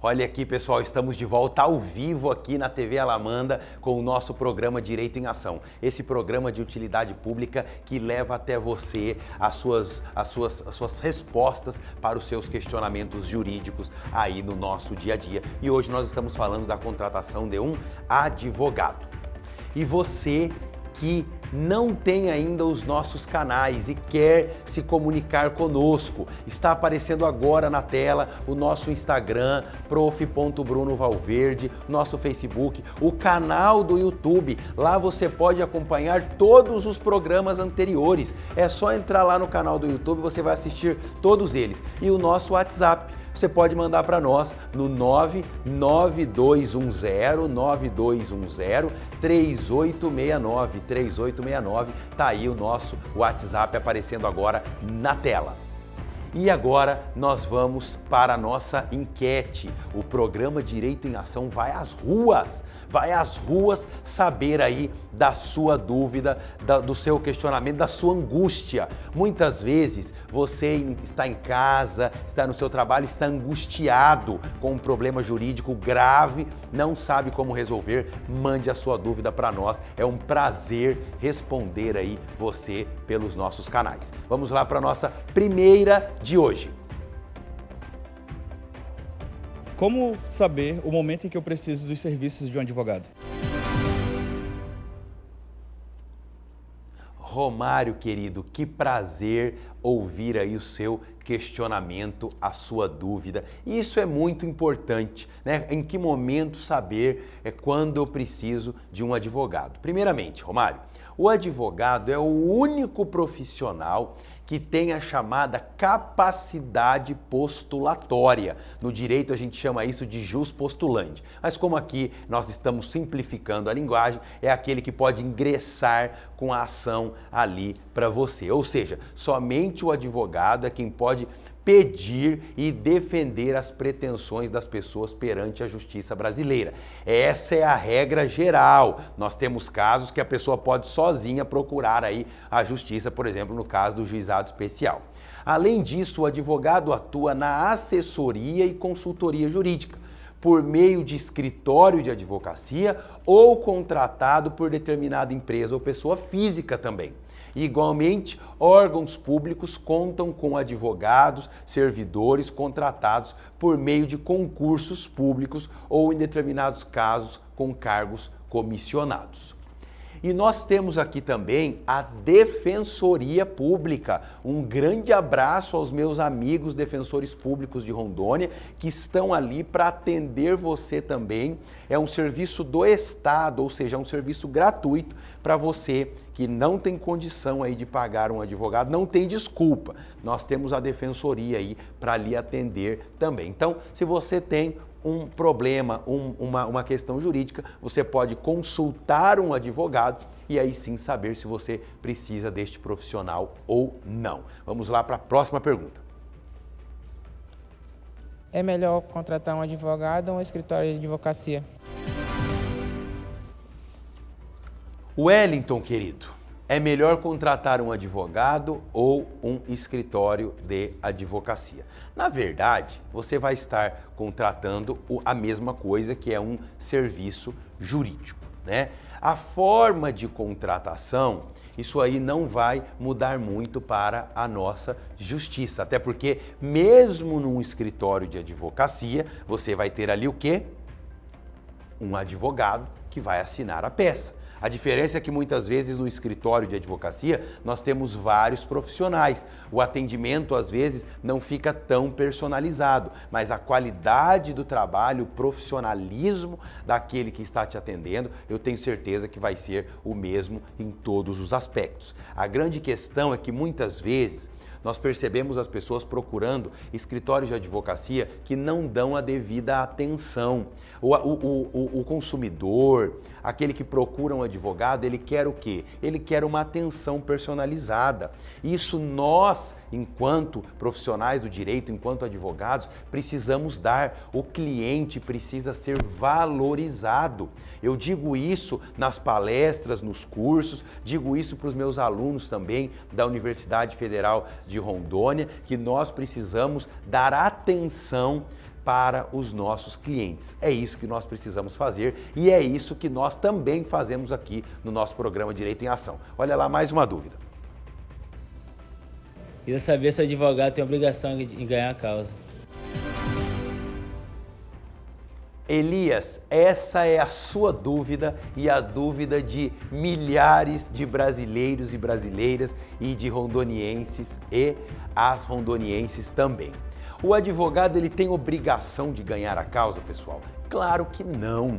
Olha aqui, pessoal, estamos de volta ao vivo aqui na TV Alamanda com o nosso programa Direito em Ação. Esse programa de utilidade pública que leva até você as suas respostas para os seus questionamentos jurídicos aí no nosso dia a dia. E hoje nós estamos falando da contratação de um advogado. E você que não tem ainda os nossos canais e quer se comunicar conosco, está aparecendo agora na tela o nosso Instagram, prof.brunovalverde, nosso Facebook, o canal do YouTube. Lá você pode acompanhar todos os programas anteriores. É só entrar lá no canal do YouTube, você vai assistir todos eles. E o nosso WhatsApp. Você pode mandar para nós no 99210 3869. Tá aí o nosso WhatsApp aparecendo agora na tela. E agora nós vamos para a nossa enquete. O programa Direito em Ação vai às ruas saber aí da sua dúvida, do seu questionamento, da sua angústia. Muitas vezes você está em casa, está no seu trabalho, está angustiado com um problema jurídico grave, não sabe como resolver, mande a sua dúvida para nós. É um prazer responder aí você pelos nossos canais. Vamos lá para a nossa primeira de hoje. Como saber o momento em que eu preciso dos serviços de um advogado? Romário, querido, que prazer ouvir aí o seu questionamento, a sua dúvida. Isso é muito importante, né? Em que momento saber quando eu preciso de um advogado? Primeiramente, Romário, o advogado é o único profissional que tem a chamada capacidade postulatória. No direito a gente chama isso de jus postulandi. Mas como aqui nós estamos simplificando a linguagem, é aquele que pode ingressar com a ação ali para você. Ou seja, somente o advogado é quem pode pedir e defender as pretensões das pessoas perante a justiça brasileira. Essa é a regra geral. Nós temos casos que a pessoa pode sozinha procurar aí a justiça, por exemplo, no caso do juizado especial. Além disso, o advogado atua na assessoria e consultoria jurídica, por meio de escritório de advocacia ou contratado por determinada empresa ou pessoa física também. Igualmente, órgãos públicos contam com advogados, servidores contratados por meio de concursos públicos ou, em determinados casos, com cargos comissionados. E nós temos aqui também a Defensoria Pública. Um grande abraço aos meus amigos defensores públicos de Rondônia que estão ali para atender você também. É um serviço do Estado, ou seja, é um serviço gratuito para você que não tem condição aí de pagar um advogado, não tem desculpa. Nós temos a Defensoria aí para lhe atender também. Então, se você tem um problema, uma questão jurídica, você pode consultar um advogado e aí sim saber se você precisa deste profissional ou não. Vamos lá para a próxima pergunta. É melhor contratar um advogado ou um escritório de advocacia? Wellington, querido, é melhor contratar um advogado ou um escritório de advocacia? Na verdade, você vai estar contratando a mesma coisa, que é um serviço jurídico, né? A forma de contratação, isso aí não vai mudar muito para a nossa justiça, até porque mesmo num escritório de advocacia, você vai ter ali o quê? Um advogado que vai assinar a peça. A diferença é que muitas vezes no escritório de advocacia nós temos vários profissionais. O atendimento às vezes não fica tão personalizado, mas a qualidade do trabalho, o profissionalismo daquele que está te atendendo, eu tenho certeza que vai ser o mesmo em todos os aspectos. A grande questão é que muitas vezes nós percebemos as pessoas procurando escritórios de advocacia que não dão a devida atenção. O consumidor, aquele que procura um advogado, ele quer o quê? Ele quer uma atenção personalizada. Isso nós, enquanto profissionais do direito, enquanto advogados, precisamos dar. O cliente precisa ser valorizado. Eu digo isso nas palestras, nos cursos, digo isso para os meus alunos também da Universidade Federal de Rondônia, que nós precisamos dar atenção para os nossos clientes. É isso que nós precisamos fazer e é isso que nós também fazemos aqui no nosso programa Direito em Ação. Olha lá, mais uma dúvida. Queria saber se o advogado tem obrigação em ganhar a causa. Elias, essa é a sua dúvida e a dúvida de milhares de brasileiros e brasileiras e de rondonienses e as rondonienses também. O advogado ele tem obrigação de ganhar a causa, pessoal? Claro que não,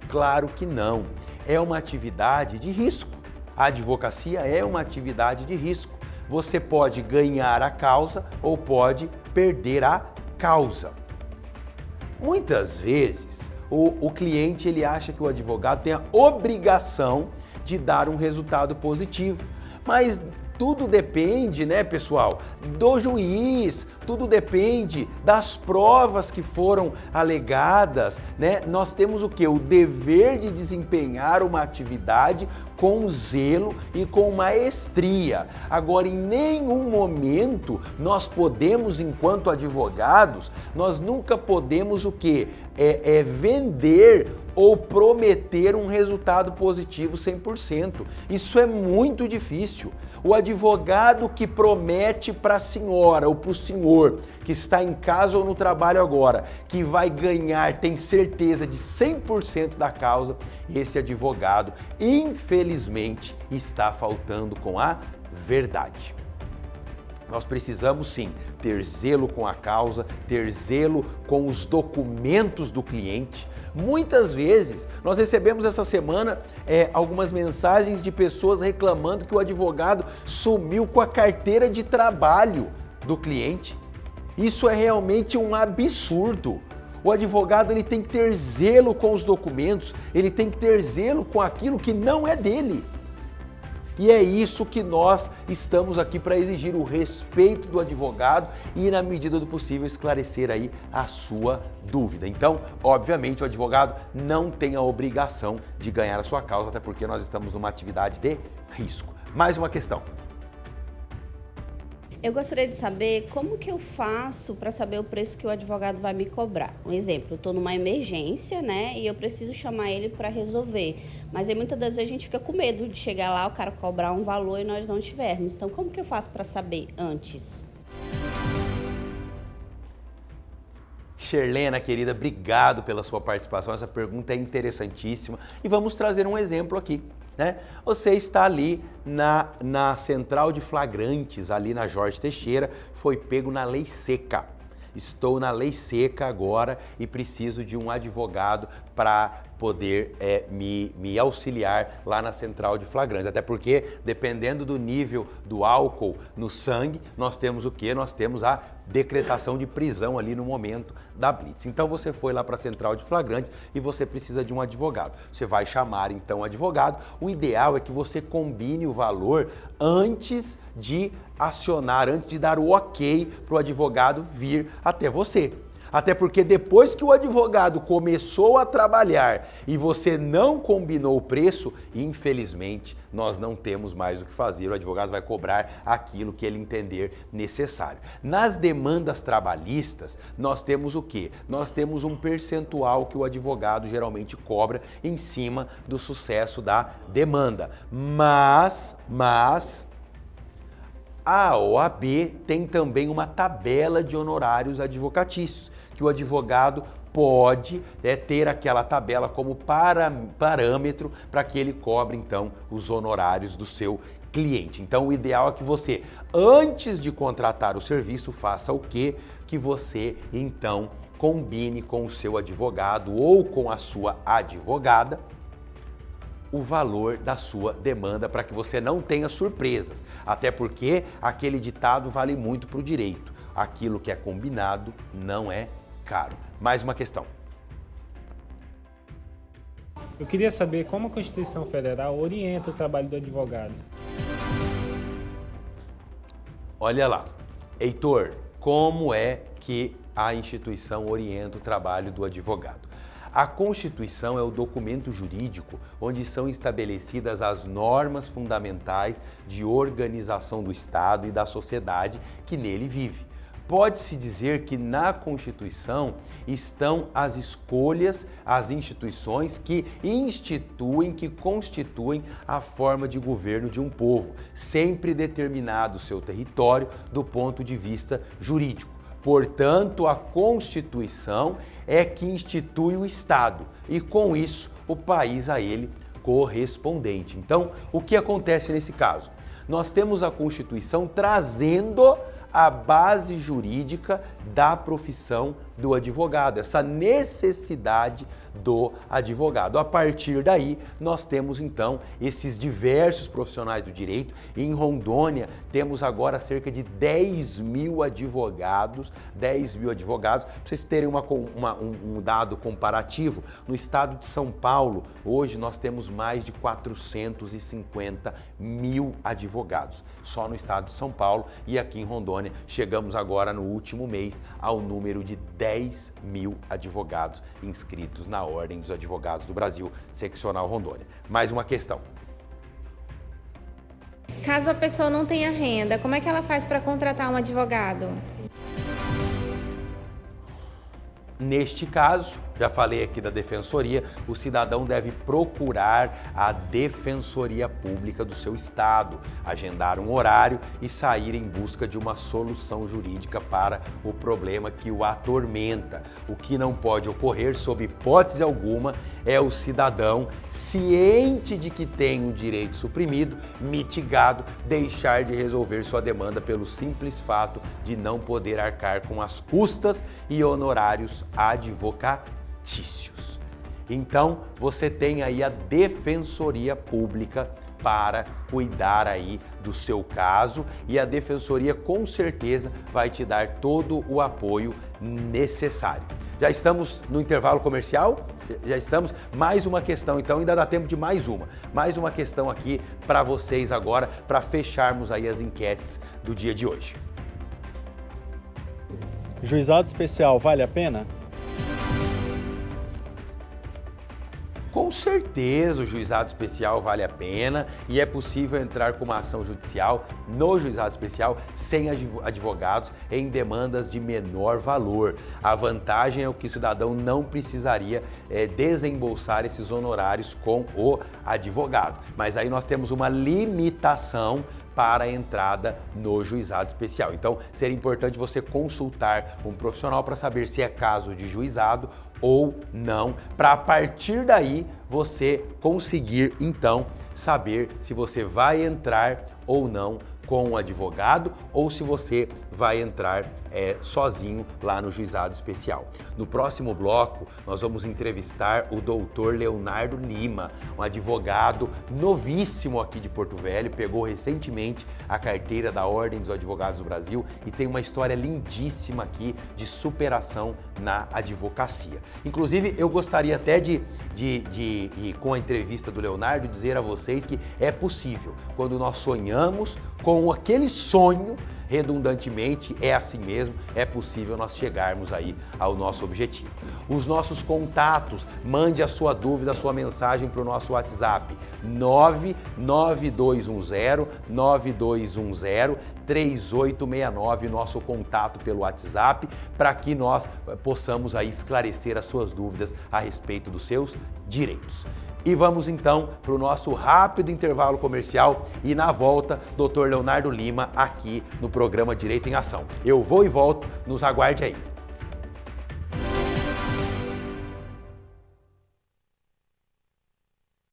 claro que não. É uma atividade de risco. A advocacia é uma atividade de risco. Você pode ganhar a causa ou pode perder a causa. Muitas vezes, o cliente ele acha que o advogado tem a obrigação de dar um resultado positivo, mas tudo depende, né, pessoal, do juiz, tudo depende das provas que foram alegadas, né? Nós temos o quê? O dever de desempenhar uma atividade com zelo e com maestria. Agora, em nenhum momento nós podemos, enquanto advogados, nós nunca podemos o quê? Vender ou prometer um resultado positivo 100%. Isso é muito difícil. O advogado que promete para a senhora ou para o senhor que está em casa ou no trabalho agora, que vai ganhar, tem certeza de 100% da causa, esse advogado, infelizmente, está faltando com a verdade. Nós precisamos sim ter zelo com a causa, ter zelo com os documentos do cliente. Muitas vezes nós recebemos essa semana algumas mensagens de pessoas reclamando que o advogado sumiu com a carteira de trabalho do cliente. Isso é realmente um absurdo. O advogado ele tem que ter zelo com os documentos, ele tem que ter zelo com aquilo que não é dele. E é isso que nós estamos aqui para exigir, o respeito do advogado e, na medida do possível, esclarecer aí a sua dúvida. Então, obviamente, o advogado não tem a obrigação de ganhar a sua causa, até porque nós estamos numa atividade de risco. Mais uma questão. Eu gostaria de saber como que eu faço para saber o preço que o advogado vai me cobrar. Um exemplo, eu estou numa emergência, né, e eu preciso chamar ele para resolver. Mas aí muitas das vezes a gente fica com medo de chegar lá, o cara cobrar um valor e nós não tivermos. Então, como que eu faço para saber antes? Sherlena, querida, obrigado pela sua participação. Essa pergunta é interessantíssima e vamos trazer um exemplo aqui. Né? Você está ali na central de flagrantes, ali na Jorge Teixeira, foi pego na lei seca. Estou na lei seca agora e preciso de um advogado para poder me auxiliar lá na central de flagrantes. Até porque, dependendo do nível do álcool no sangue, nós temos o quê? Nós temos a decretação de prisão ali no momento da blitz. Então você foi lá para a central de flagrantes e você precisa de um advogado. Você vai chamar então o advogado. O ideal é que você combine o valor antes de acionar, antes de dar o ok para o advogado vir até você. Até porque depois que o advogado começou a trabalhar e você não combinou o preço, infelizmente nós não temos mais o que fazer. O advogado vai cobrar aquilo que ele entender necessário. Nas demandas trabalhistas, nós temos o quê? Nós temos um percentual que o advogado geralmente cobra em cima do sucesso da demanda. Mas a OAB tem também uma tabela de honorários advocatícios, que o advogado pode ter aquela tabela como parâmetro para que ele cobre, então, os honorários do seu cliente. Então, o ideal é que você, antes de contratar o serviço, faça o quê? Que você, então, combine com o seu advogado ou com a sua advogada o valor da sua demanda para que você não tenha surpresas. Até porque aquele ditado vale muito para o direito. Aquilo que é combinado não é caro. Mais uma questão. Eu queria saber como a Constituição Federal orienta o trabalho do advogado. Olha lá, Heitor, como é que a instituição orienta o trabalho do advogado? A Constituição é o documento jurídico onde são estabelecidas as normas fundamentais de organização do Estado e da sociedade que nele vive. Pode-se dizer que na Constituição estão as escolhas, as instituições que constituem a forma de governo de um povo, sempre determinado o seu território do ponto de vista jurídico. Portanto, a Constituição é que institui o Estado e, com isso, o país a ele correspondente. Então, o que acontece nesse caso? Nós temos a Constituição trazendo a base jurídica da profissão do advogado, essa necessidade do advogado. A partir daí, nós temos então esses diversos profissionais do direito. Em Rondônia, temos agora cerca de 10 mil advogados. Para vocês terem um dado comparativo, no estado de São Paulo, hoje nós temos mais de 450 mil advogados, só no estado de São Paulo, e aqui em Rondônia chegamos agora no último mês ao número de 10 mil advogados inscritos na Ordem dos Advogados do Brasil, seccional Rondônia. Mais uma questão. Caso a pessoa não tenha renda, como é que ela faz para contratar um advogado? Neste caso, já falei aqui da Defensoria, o cidadão deve procurar a Defensoria Pública do seu estado, agendar um horário e sair em busca de uma solução jurídica para o problema que o atormenta. O que não pode ocorrer, sob hipótese alguma, é o cidadão, ciente de que tem um direito suprimido, mitigado, deixar de resolver sua demanda pelo simples fato de não poder arcar com as custas e honorários advocatícios. Então, você tem aí a Defensoria Pública para cuidar aí do seu caso, e a Defensoria com certeza vai te dar todo o apoio necessário. Já estamos no intervalo comercial? Já estamos? Mais uma questão, então ainda dá tempo de mais uma questão aqui para vocês agora, para fecharmos aí as enquetes do dia de hoje. Juizado especial vale a pena? Com certeza o juizado especial vale a pena e é possível entrar com uma ação judicial no juizado especial sem advogados em demandas de menor valor. A vantagem é que o cidadão não precisaria desembolsar esses honorários com o advogado. Mas aí nós temos uma limitação para a entrada no juizado especial. Então, seria importante você consultar um profissional para saber se é caso de juizado ou não, para a partir daí você conseguir então saber se você vai entrar ou não com um advogado ou se você vai entrar sozinho lá no juizado especial. No próximo bloco, nós vamos entrevistar o doutor Leonardo Lima, um advogado novíssimo aqui de Porto Velho, pegou recentemente a carteira da Ordem dos Advogados do Brasil e tem uma história lindíssima aqui de superação na advocacia. Inclusive, eu gostaria até de com a entrevista do Leonardo, dizer a vocês que é possível, quando nós sonhamos com aquele sonho, redundantemente, é assim mesmo, é possível nós chegarmos aí ao nosso objetivo. Os nossos contatos, mande a sua dúvida, a sua mensagem para o nosso WhatsApp, 99210-3869, nosso contato pelo WhatsApp, para que nós possamos aí esclarecer as suas dúvidas a respeito dos seus direitos. E vamos então para o nosso rápido intervalo comercial e na volta, Dr. Leonardo Lima aqui no programa Direito em Ação. Eu vou e volto, nos aguarde aí.